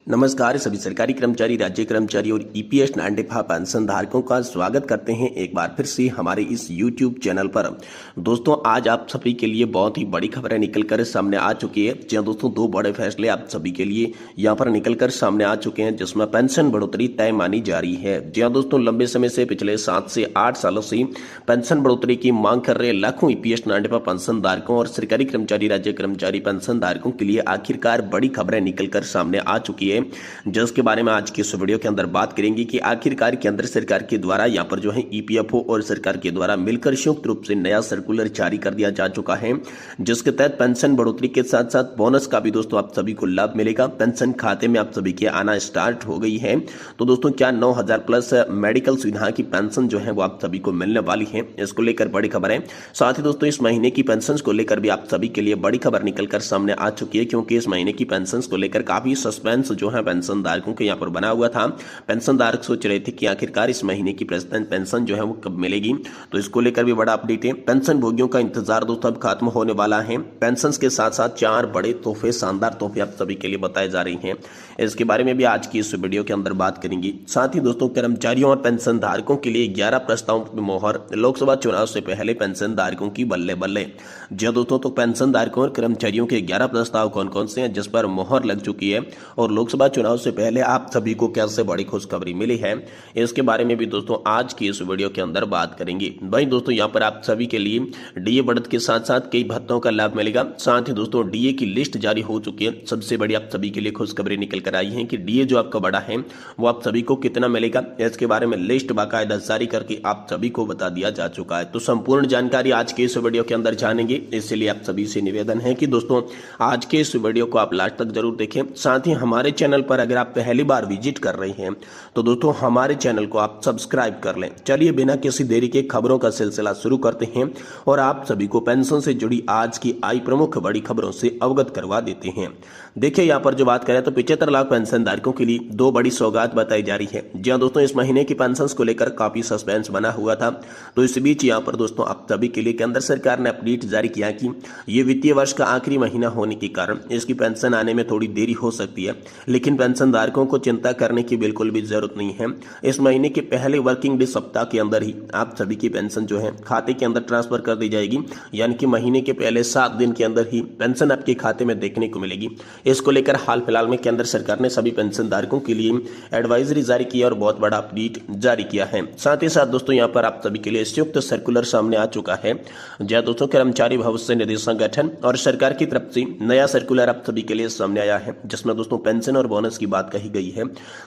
नमस्कार सभी सरकारी कर्मचारी, राज्य कर्मचारी और ईपीएस 95 पेंशन धारकों का स्वागत करते हैं एक बार फिर से हमारे इस यूट्यूब चैनल पर। दोस्तों आज आप सभी के लिए बहुत ही बड़ी खबरें निकलकर सामने आ चुकी है। जी दोस्तों, दो बड़े फैसले आप सभी के लिए यहां पर निकलकर सामने आ चुके हैं, जिसमें पेंशन बढ़ोतरी तय मानी जा रही है। जी दोस्तों, लंबे समय से पिछले 7 से 8 सालों से पेंशन बढ़ोतरी की मांग कर रहे लाखों ईपीएस 95 पेंशन धारकों और सरकारी कर्मचारी, राज्य कर्मचारी पेंशन धारकों के लिए आखिरकार बड़ी खबरें निकलकर सामने आ चुकी है, जिसके बारे में आज की इस वीडियो के अंदर बात करेंगे कि आखिरकार केंद्र सरकार के द्वारा यहां पर जो है ईपीएफओ और सरकार के द्वारा मिलकर संयुक्त रूप से नया सर्कुलर जारी कर दिया जा चुका है, जिसके तहत पेंशन बढ़ोतरी के साथ साथ बोनस का भी दोस्तों आप सभी को लाभ मिलेगा। पेंशन खाते में आप सभी के आना स्टार्ट हो गई है। तो दोस्तों क्या 9,000 प्लस मेडिकल सुविधा की पेंशन जो है वो आप सभी को मिलने वाली है, इसको लेकर बड़ी खबर है। साथ ही दोस्तों इस महीने की पेंशन को लेकर भी आप सभी के लिए बड़ी खबर निकलकर सामने आ चुकी है, क्योंकि इस महीने की पेंशन को लेकर काफी सस्पेंस जो है पेंशन धारकों के यहाँ पर बना हुआ था। पेंशन धारक सोच रहे थे कि आखिरकार इस महीने की पेंशन जो है वो कब मिलेगी, तो इसको लेकर भी बड़ा अपडेट है। पेंशन भोगियों का इंतजार दोस्तों अब खत्म होने वाला है। पेंशन के साथ साथ 4 बड़े तोहफे, शानदार तोहफे आप सभी के लिए बताए जा रहे हैं, इसके बारे में भी आज की इस वीडियो के अंदर बात करेंगे। साथ ही दोस्तों कर्मचारियों और पेंशन धारकों के लिए 11 प्रस्तावों की मोहर, लोकसभा चुनाव से पहले पेंशन धारकों की बल्ले बल्ले। जी दोस्तों, तो पेंशन धारकों और कर्मचारियों के 11 प्रस्ताव कौन कौन से हैं जिस पर मोहर लग चुकी है, और लोकसभा चुनाव से पहले आप सभी को कैसे बड़ी खुशखबरी मिली है, इसके बारे में भी दोस्तों आज की इस वीडियो के अंदर बात करेंगे। भाई दोस्तों यहाँ पर आप सभी के लिए डीए बढ़त के साथ साथ कई भत्तों का लाभ मिलेगा। साथ ही दोस्तों डीए की लिस्ट जारी हो चुकी है। सबसे बड़ी आप सभी के लिए खुशखबरी निकल कर आई है कि डीए जो आपका बड़ा है वो आप सभी को कितना मिलेगा, इसके बारे में लिस्ट बाकायदा जारी करके आप सभी को बता दिया जा चुका है। तो संपूर्ण जानकारी आज के इस वीडियो के अंदर जानेंगे, इसलिए आप सभी से निवेदन है कि दोस्तों आज के इस वीडियो को आप लास्ट तक जरूर देखें। साथ ही हमारे चैनल पर अगर आप पहली बार विजिट कर रहे हैं तो दोस्तों हमारे चैनल को आप सब्सक्राइब कर लें। चलिए बिना किसी देरी के खबरों का सिलसिला शुरू करते हैं और आप सभी को पेंशन से जुड़ी आज की आई प्रमुख बड़ी खबरों से अवगत करवा देते हैं। देखिए यहाँ पर जो बात करें तो 75 लाख पेंशन धारकों के लिए 2 बड़ी सौगात बताई जा रही है। जी हाँ दोस्तों, इस महीने की पेंशन को लेकर काफी सस्पेंस बना हुआ था, तो इस बीच यहाँ पर दोस्तों आप सभी के लिए केंद्र सरकार ने अपडेट जारी किया कि ये वित्तीय वर्ष का आखिरी महीना होने के कारण इसकी पेंशन आने में थोड़ी देरी हो सकती है, लेकिन पेंशन धारकों को चिंता करने की बिल्कुल भी जरूरत नहीं है। इस महीने के पहले वर्किंग डे सप्ताह के अंदर ही आप सभी की पेंशन जो है खाते के अंदर ट्रांसफर कर दी जाएगी, यानी कि महीने के पहले 7 दिन के अंदर ही पेंशन आपके खाते में देखने को मिलेगी। इसको लेकर हाल फिलहाल में केंद्र सरकार ने सभी पेंशन धारकों के लिए एडवाइजरी जारी की और बहुत बड़ा अपडेट जारी किया है। साथ ही साथ दोस्तों यहाँ पर आप सभी के लिए संयुक्त सर्कुलर सामने आ चुका है। जहाँ दोस्तों कर्मचारी भविष्य निधि संगठन और सरकार की तरफ से नया सर्कुलर आप सभी के लिए सामने आया है, जिसमें दोस्तों पेंशन और बोनस की बात कही गई है।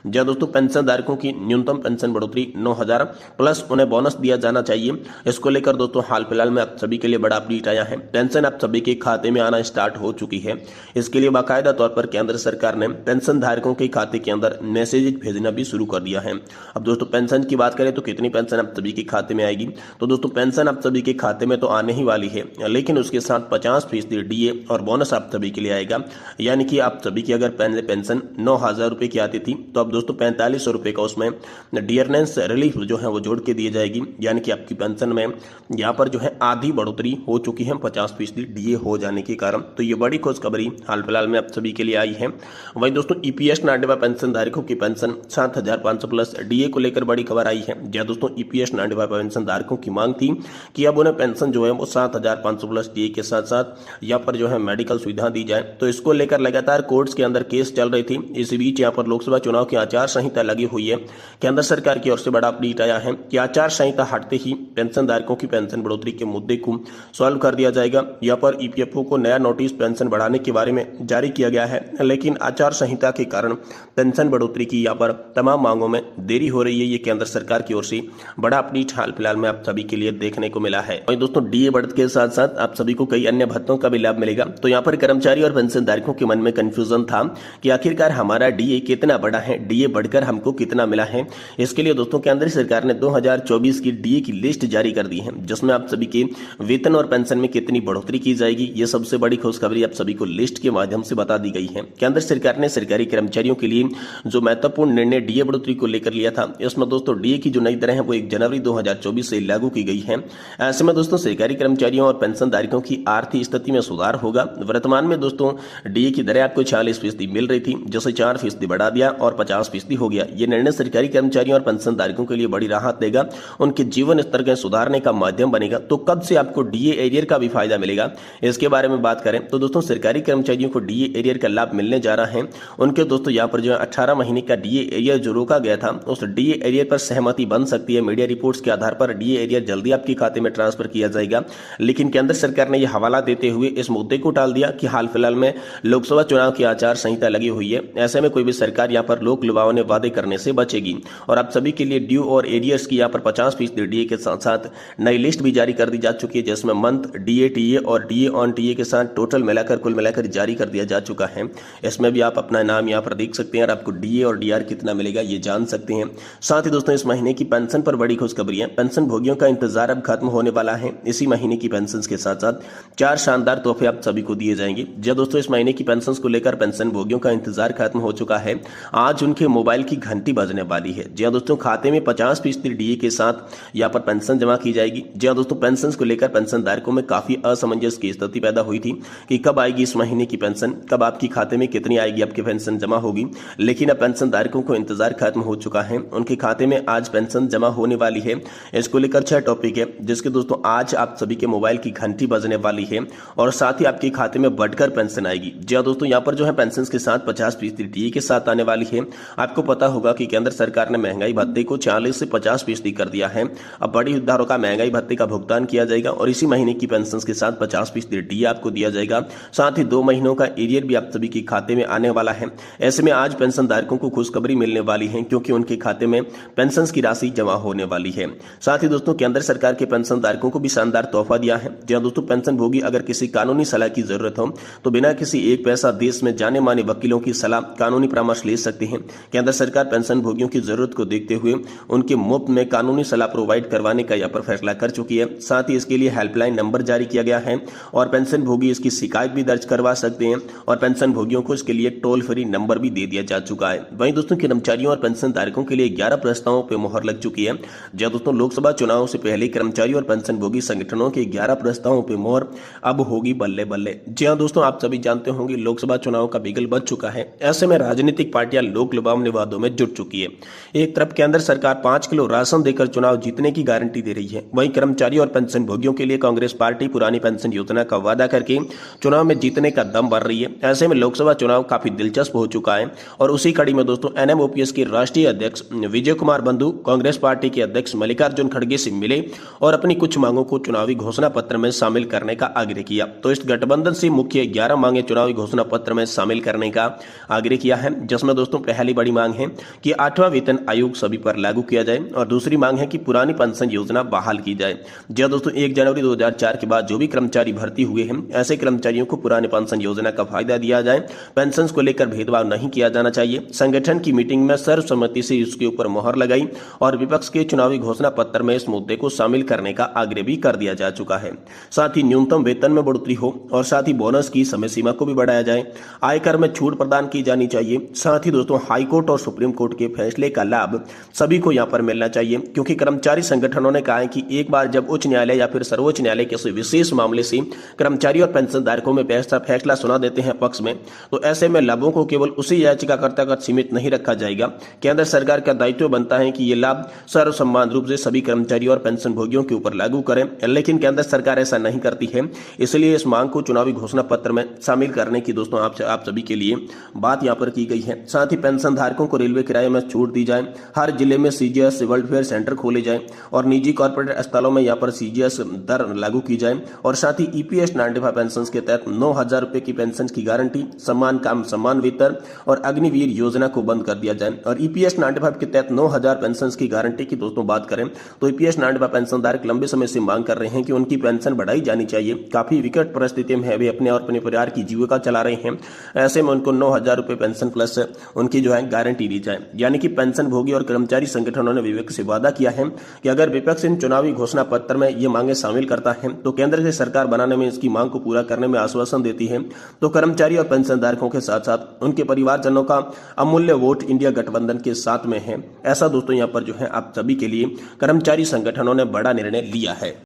जहाँ दोस्तों पेंशन धारकों की न्यूनतम पेंशन बढ़ोतरी 9,000 प्लस उन्हें बोनस दिया जाना चाहिए। इसको लेकर दोस्तों हाल फिलहाल में आप सभी के लिए बड़ा अपडेट आया है। पेंशन आप सभी के खाते में आना स्टार्ट हो चुकी है। इसके लिए बाकायदा तौर पर केंद्र सरकार ने पेंशन धारकों के खाते के अंदर मैसेज भेजना भी शुरू कर दिया है। अब दोस्तों पेंशन की बात करें तो कितनी पेंशन आप सभी के खाते में आएगी, तो दोस्तों पेंशन आप सभी के खाते में तो आने ही वाली है, लेकिन उसके साथ 50% डीए और बोनस आप सभी के लिए आएगा। यानी कि आप सभी की अगर पहले पेंशन 9,000 रुपए की आती थी, तो अब दोस्तों 4500 रुपए का उसमें डियरनेस रिलीफ जो है वो जोड़ के दी जाएगी, यानी कि आपकी पेंशन में यहाँ पर जो है आधी बढ़ोतरी हो चुकी है 50% डीए हो जाने के कारण। तो ये बड़ी खुशखबरी हाल फिलहाल में आप सभी के लिए आई है। वहीं दोस्तों ईपीएस 95 पेंशन धारकों की पेंशन 7,500 प्लस डीए को लेकर बड़ी खबर आई है। जहाँ दोस्तों ईपीएस 95 पेंशन धारकों की मांग थी कि अब उन्हें पेंशन जो है वो 7,500 प्लस डीए के साथ साथ यहाँ पर जो है मेडिकल सुविधा दी जाए, तो इसको लेकर लगातार कोर्ट्स के अंदर केस चल रही थी। इस बीच यहाँ पर लोकसभा चुनाव की आचार संहिता लगी हुई है। केंद्र सरकार की ओर से बड़ा अपडेट आया है कि आचार संहिता हटते ही पेंशन धारकों की पेंशन बढ़ोतरी के मुद्दे को सॉल्व कर दिया जाएगा। यहाँ पर ईपीएफओ को नया नोटिस पेंशन बढ़ाने के बारे में जारी किया गया है, लेकिन आचार संहिता के कारण पेंशन बढ़ोतरी की यहाँ पर तमाम मांगों में देरी हो रही है। ये केंद्र सरकार की ओर से बड़ा अपडेट हाल फिलहाल में आप सभी के लिए देखने को मिला है। और दोस्तों डीए बढ़त के साथ साथ आप सभी को कई अन्य भत्तों का भी लाभ मिलेगा। तो यहाँ पर कर्मचारी और पेंशन धारकों के मन में कंफ्यूजन था कि आखिरकार हमारा डीए कितना बड़ा है, डीए बढ़कर हमको कितना मिला है। इसके लिए दोस्तों केंद्र सरकार ने 2024 की डीए की लिस्ट जारी कर दी है, जिसमें आप सभी के वेतन और पेंशन में कितनी बढ़ोतरी की जाएगी, ये सबसे बड़ी खुशखबरी आप सभी को लिस्ट के माध्यम से बता दी गई है। केंद्र सरकार ने सरकारी कर्मचारियों के लिए जो महत्वपूर्ण निर्णय डीए बढ़ोतरी को लेकर लिया था, इसमें दोस्तों डीए की जो नई दरें हैं वो 1 जनवरी 2024 से लागू की गई है। ऐसे में दोस्तों सरकारी कर्मचारियों और पेंशन धारकों की आर्थिक स्थिति में सुधार होगा। वर्तमान में दोस्तों डीए की दरें आपको 46% मिल रही थी, जैसे 4% बढ़ा दिया और 50% हो गया। ये निर्णय सरकारी कर्मचारियों और पेंशन धारकों के लिए बड़ी राहत देगा, उनके जीवन स्तर को सुधारने का माध्यम बनेगा। तो कब से आपको डीए एरियर का भी फायदा मिलेगा, इसके बारे में बात करें तो दोस्तों सरकारी कर्मचारियों को डीए एरियर का लाभ मिलने जा रहा है। उनके दोस्तों यहाँ पर जो है 18 महीने का डीए एरियर जो रोका गया था, उस डीए एरियर पर सहमति बन सकती है। मीडिया रिपोर्ट्स के आधार पर डीए एरियर जल्दी आपके खाते में ट्रांसफर किया जाएगा, लेकिन केंद्र सरकार ने यह हवाला देते हुए इस मुद्दे को टाल दिया कि हाल फिलहाल में लोकसभा चुनाव की आचार संहिता लगी हुई है। ऐसे में कोई भी सरकार यहाँ पर लोक लुभावने वादे करने से बचेगी। और आप सभी के लिए ड्यू और एरियर्स की यहाँ पर 50% डीए के साथ साथ नई लिस्ट भी जारी कर दी जा चुकी है, जिसमें मंथ डीए टीए और डीए ऑन टीए के साथ टोटल मिलाकर कुल मिलाकर जारी कर दिया जा चुका है। इसमें भी आप अपना नाम यहाँ पर देख सकते हैं और आपको डीए और डीआर कितना मिलेगा ये जान सकते हैं। साथ ही दोस्तों इस महीने की पेंशन पर बड़ी खुशखबरी है। पेंशन भोगियों का इंतजार अब खत्म होने वाला है। इसी महीने की पेंशन के साथ साथ 4 शानदार तोहफे आप सभी को दिए जाएंगे। जब दोस्तों इस महीने की पेंशन को लेकर पेंशन भोगियों का इंतजार खत्म हो चुका है, आज उनके मोबाइल की घंटी बजने वाली है। जी दोस्तों खाते में 50% डीए के साथ यहाँ पर पेंशन जमा की जाएगी। जी दोस्तों पेंशन को लेकर पेंशन धारकों में काफी असमंजस की स्थिति पैदा हुई थी कि कब आएगी इस महीने की पेंशन, कब आपकी खाते में कितनी आएगी, आपकी पेंशन जमा होगी। लेकिन अब पेंशन धारकों को इंतजार खत्म हो चुका है। उनके खाते में आज पेंशन जमा होने वाली है। इसको लेकर 6 टॉपिक है, जिसके दोस्तों आज आप सभी के मोबाइल की घंटी बजने वाली है और साथ ही आपके खाते में बढ़कर पेंशन आएगी। जी हाँ दोस्तों यहाँ पर जो है पेंशन के साथ 50% डीए के साथ आने वाली है। आपको पता होगा कि केंद्र सरकार ने महंगाई भत्ते को 40 से 50% कर दिया है। अब बड़ी दरों का महंगाई भत्ते का भुगतान किया जाएगा और इसी महीने की पेंशन के साथ 50% डीए आपको दिया जाएगा। साथ ही 2 महीनों का एरियर भी आप सभी के खाते में आने वाला है। ऐसे में आज पेंशन धारकों को खुशखबरी मिलने वाली है, क्योंकि उनके खाते में पेंशन की राशि जमा होने वाली है। साथ ही दोस्तों केंद्र सरकार के पेंशन धारकों को भी शानदार तोहफा दिया है। जहां दोस्तों पेंशन भोगी अगर किसी कानूनी सलाह की जरूरत हो तो बिना किसी एक पैसा देश में जाने माने वकीलों की सलाह कानूनी परामर्श ले सकते हैं। केंद्र सरकार पेंशन भोगियों की जरूरत को देखते हुए उनके मुफ्त में कानूनी सलाह प्रोवाइड करवाने का यहाँ पर फैसला कर चुकी है। साथ ही इसके लिए हेल्पलाइन नंबर जारी किया गया है और पेंशन भोगी इसकी शिकायत भी दर्ज करवा सकते हैं और पेंशन भोगियों को इसके लिए टोल फ्री नंबर भी दे दिया जा चुका है। वहीं दोस्तों कर्मचारियों और पेंशन धारकों के लिए 11 प्रस्तावों पर मुहर लग चुकी है। जहां दोस्तों लोकसभा चुनाव से पहले कर्मचारी और पेंशन भोगी संगठनों के 11 प्रस्तावों पर मुहर अब होगी बल्ले बल्ले। जी हाँ दोस्तों आप सभी जानते होंगे लोकसभा चुनाव का बिगल बज चुका है। ऐसे में राजनीतिक पार्टियां लोक लुभावने वादों में जुट चुकी है। एक तरफ केंद्र सरकार 5 किलो राशन देकर चुनाव जीतने की गारंटी दे रही है, वहीं कर्मचारी और पेंशन भोगियों के लिए कांग्रेस पार्टी पुरानी पेंशन योजना का वादा करके चुनाव में जीतने का दम भर रही है। ऐसे में लोकसभा चुनाव काफी दिलचस्प हो चुका है और उसी कड़ी में दोस्तों एनएमओपीएस के राष्ट्रीय अध्यक्ष विजय कुमार बंधु कांग्रेस पार्टी के अध्यक्ष मल्लिकार्जुन खड़गे से मिले और अपनी कुछ मांगों को चुनावी घोषणा पत्र में शामिल करने का आग्रह किया। तो इस गठबंधन से मुख्य 11 मांगे चुनावी घोषणा पत्र में शामिल करने का आग्रह किया है, जिसमें दोस्तों पहली बड़ी मांग है कि 8वां वेतन आयोग सभी पर लागू किया जाए और दूसरी मांग है कि पुरानी पेंशन योजना बहाल की जाए। जी दोस्तों 1 जनवरी 2004 के बाद जो भी कर्मचारी भर्ती हुए हैं, ऐसे कर्मचारियों को पुरानी पेंशन योजना का फायदा दिया जाए। पेंशन को लेकर भेदभाव नहीं किया जाना चाहिए। संगठन की मीटिंग में सर्वसम्मति से इसके ऊपर मोहर लगाई और विपक्ष के चुनावी घोषणा पत्र में इस मुद्दे को शामिल करने का आग्रह भी कर दिया जा चुका है। साथ ही न्यूनतम वेतन में बढ़ोतरी हो और साथ ही बोनस की समय सीमा को भी बढ़ाया जाए। आयकर में छूट प्रदान की जानी चाहिए। साथ ही दोस्तों हाई कोर्ट और सुप्रीम कोर्ट के फैसले का लाभ सभी को यहाँ पर मिलना चाहिए, क्योंकि कर्मचारी संगठनों ने कहा है कि एक बार जब उच्च न्यायालय या फिर सर्वोच्च न्यायालय किसी विशेष मामले से कर्मचारी और पेंशन धारकों में फैसला सुना देते हैं पक्ष में, तो ऐसे में लाभों को केवल उसी याचिकाकर्ता तक सीमित नहीं रखा जाएगा। केंद्र सरकार का दायित्व बनता है कि ये लाभ सर्वसम्मान रूप से सभी कर्मचारी और पेंशन भोगियों के ऊपर लागू करें, लेकिन केंद्र सरकार ऐसा नहीं करती है। इसलिए इस मांग को चुनावी घोषणा पत्र में शामिल करने की दोस्तों आप सभी के लिए बात यहाँ पर की गई है। साथ ही पेंशन धारकों को रेलवे किराए में छूट दी जाए, हर जिले में सीजीएस वेलफेयर सेंटर खोले जाए और निजी कॉर्पोरेट अस्पतालों में यहाँ पर सीजीएस दर लागू की जाए और साथ ही ईपीएस 95 पेंशन के तहत 9,000 रुपए की पेंशन की गारंटी, सम्मान काम सम्मान वेतन और अग्निवीर योजना को बंद कर दिया जाए। और ईपीएस 95 के तहत 9,000 पेंशन की गारंटी की दोस्तों बात करें तो ईपीएस 95 पेंशन धारक लंबे समय से मांग कर रहे हैं कि उनकी पेंशन बढ़ाई जानी चाहिए। काफी विकट परिस्थिति में है, वे अपने और अपने परिवार की जीविका चला रहे हैं। ऐसे में उनको 9,000 रुपए पेंशन प्लस उनकी जो है गारंटी दी जाए। यानी कि पेंशन भोगी और कर्मचारी संगठनों ने विवेक से वादा किया है कि अगर विपक्ष इन चुनावी घोषणा पत्र में ये मांगे शामिल करता है तो केंद्र की सरकार बनाने में इसकी मांग को पूरा करने में आश्वासन देती है। तो कर्मचारी और पेंशन धारकों के साथ साथ उनके परिवारजनों का अमूल्य वोट इंडिया गठबंधन के साथ में है। ऐसा दोस्तों यहाँ पर जो है आप सभी के लिए कर्मचारी संगठनों ने बड़ा निर्णय लिया है।